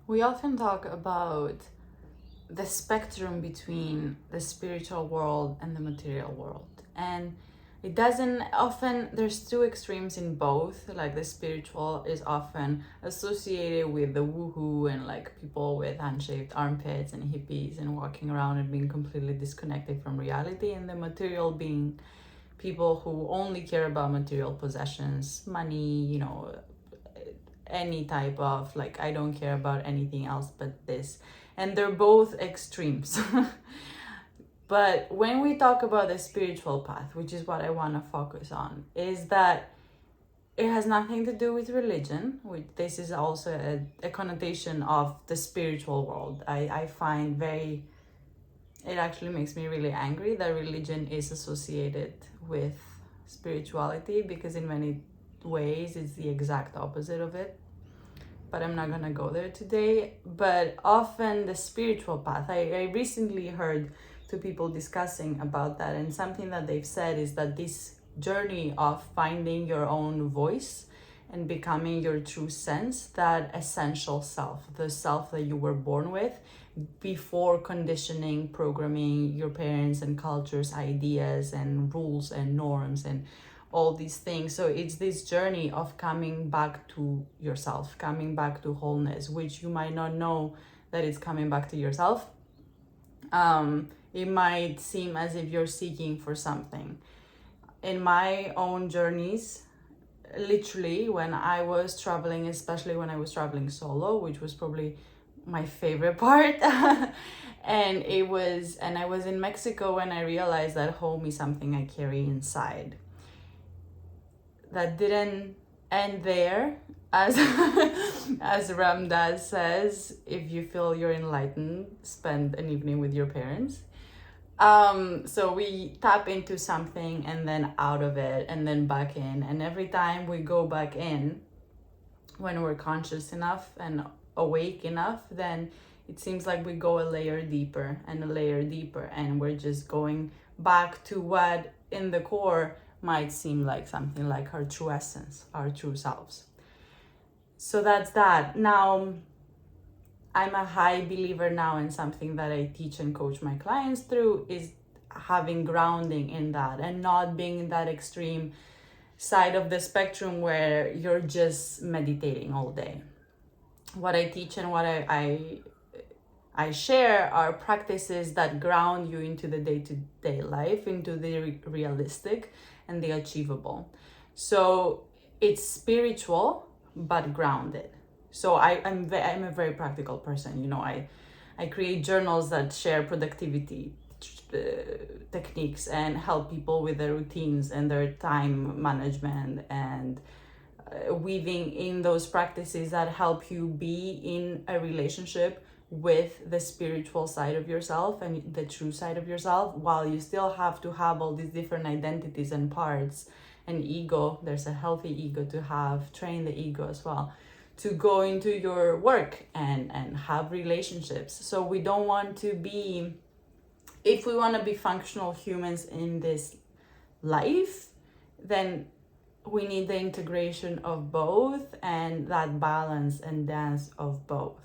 We often talk about the spectrum between the spiritual world and the material world. And it doesn't often, there's two extremes in both. Like the spiritual is often associated with the woohoo and like people with unshaved armpits and hippies and walking around and being completely disconnected from reality, and the material being people who only care about material possessions, money, any type of like, I don't care about anything else but this. And they're both extremes. But when we talk about the spiritual path, which is what I want to focus on, is that it has nothing to do with religion, which this is also a connotation of the spiritual world. I find it actually makes me really angry that religion is associated with spirituality, because in many ways it's the exact opposite of it. But I'm not gonna go there today. But often the spiritual path, I recently heard two people discussing about that, and something that they've said is that this journey of finding your own voice and becoming your true sense, that essential self, the self that you were born with, before conditioning, programming your parents and culture's ideas and rules and norms and all these things. So it's this journey of coming back to yourself, coming back to wholeness, which you might not know that it's coming back to yourself. It might seem as if you're seeking for something. In my own journeys, literally, when I was traveling, especially when I was traveling solo, which was probably my favorite part, and I was in Mexico when I realized that home is something I carry inside. That didn't end there, as as Ram Dass says, if you feel you're enlightened, spend an evening with your parents. So we tap into something and then out of it and then back in. And every time we go back in, when we're conscious enough and awake enough, then it seems like we go a layer deeper and a layer deeper, and we're just going back to what in the core might seem like something like our true essence, our true selves. So that's that. Now, I'm a high believer now in something that I teach and coach my clients through, is having grounding in that and not being in that extreme side of the spectrum where you're just meditating all day. What I teach and what I share are practices that ground you into the day-to-day life, into the realistic and the achievable. So it's spiritual but grounded. So I'm a very practical person. I create journals that share productivity techniques and help people with their routines and their time management, and weaving in those practices that help you be in a relationship with the spiritual side of yourself and the true side of yourself, while you still have to have all these different identities and parts and ego. There's a healthy ego to have, train the ego as well, to go into your work and have relationships. So we don't want to be, if we want to be functional humans in this life, then we need the integration of both and that balance and dance of both.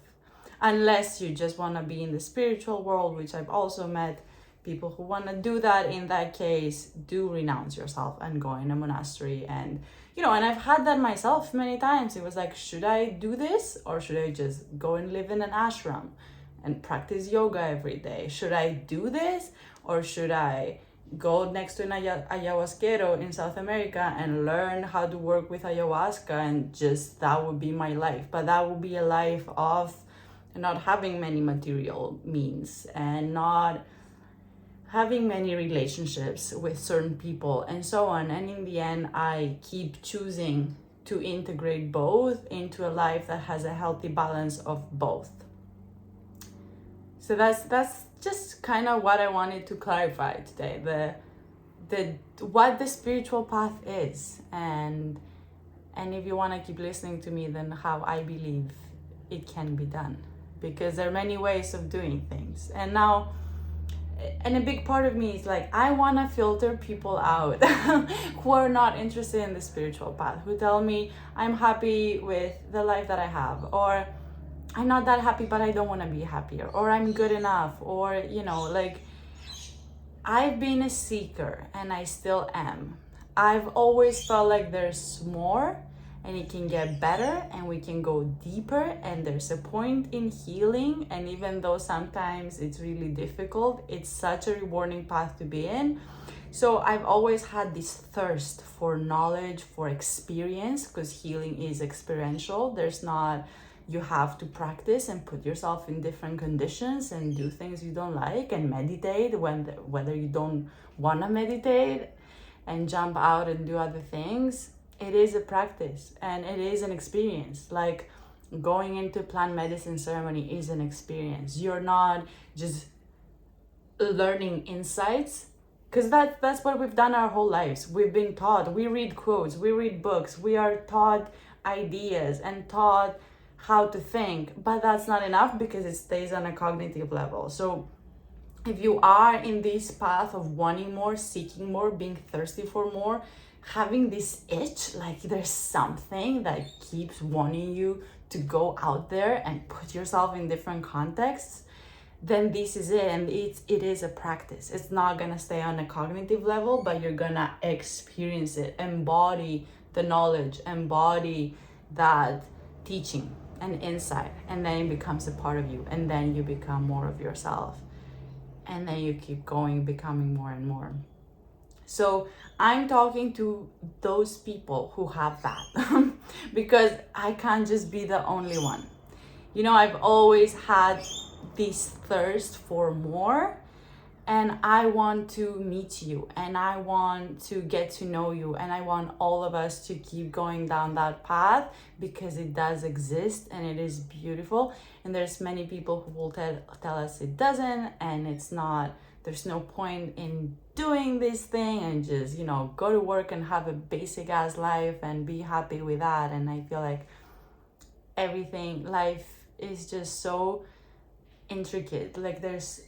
Unless you just want to be in the spiritual world, which I've also met people who want to do that. In that case, do renounce yourself and go in a monastery. And and I've had that myself many times. It was like, should I do this, or should I just go and live in an ashram and practice yoga every day? Should I do this, or should I go next to an ayahuasquero in South America and learn how to work with ayahuasca, and just that would be my life? But that would be a life of not having many material means and not having many relationships with certain people and so on. And in the end, I keep choosing to integrate both into a life that has a healthy balance of both. So that's just kind of what I wanted to clarify today, what the spiritual path is, and if you want to keep listening to me, then how I believe it can be done, because there are many ways of doing things. And a big part of me is like, I want to filter people out who are not interested in the spiritual path, who tell me I'm happy with the life that I have, or I'm not that happy, but I don't want to be happier, or I'm good enough, or, you know, like, I've been a seeker and I still am. I've always felt like there's more and it can get better and we can go deeper, and there's a point in healing. And even though sometimes it's really difficult, it's such a rewarding path to be in. So I've always had this thirst for knowledge, for experience, because healing is experiential. There's not, you have to practice and put yourself in different conditions and do things you don't like, and meditate whether you don't want to meditate, and jump out and do other things. It is a practice and it is an experience. Like, going into plant medicine ceremony is an experience. You're not just learning insights, because that's what we've done our whole lives. We've been taught, we read quotes, we read books, we are taught ideas and taught how to think, but that's not enough because it stays on a cognitive level. So if you are in this path of wanting more, seeking more, being thirsty for more, having this itch, like there's something that keeps wanting you to go out there and put yourself in different contexts, then this is it. And it is a practice. It's not gonna stay on a cognitive level, but you're gonna experience it, embody the knowledge, embody that teaching and insight, and then it becomes a part of you, and then you become more of yourself, and then you keep going, becoming more and more. So I'm talking to those people who have that because I can't just be the only one. You know, I've always had this thirst for more, and I want to meet you, and I want to get to know you, and I want all of us to keep going down that path, because it does exist and it is beautiful. And there's many people who will tell us it doesn't, and it's not, there's no point in doing this thing, and just, you know, go to work and have a basic ass life and be happy with that. And I feel like life is just so intricate. Like, there's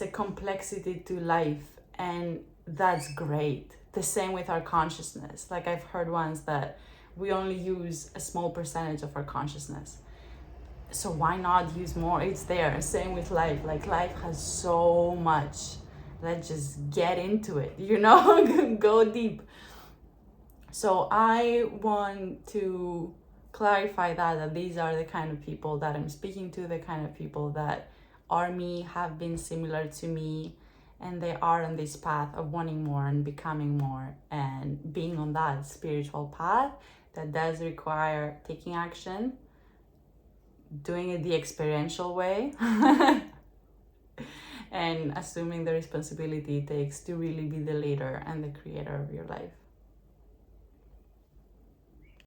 a complexity to life, and that's great. The same with our consciousness. Like, I've heard once that we only use a small percentage of our consciousness, so why not use more? It's there. Same with life. Like, life has so much. Let's just get into it, you know. Go deep. So I want to clarify that these are the kind of people that I'm speaking to, the kind of people that are me, have been similar to me, and they are on this path of wanting more and becoming more and being on that spiritual path that does require taking action, doing it the experiential way, and assuming the responsibility it takes to really be the leader and the creator of your life.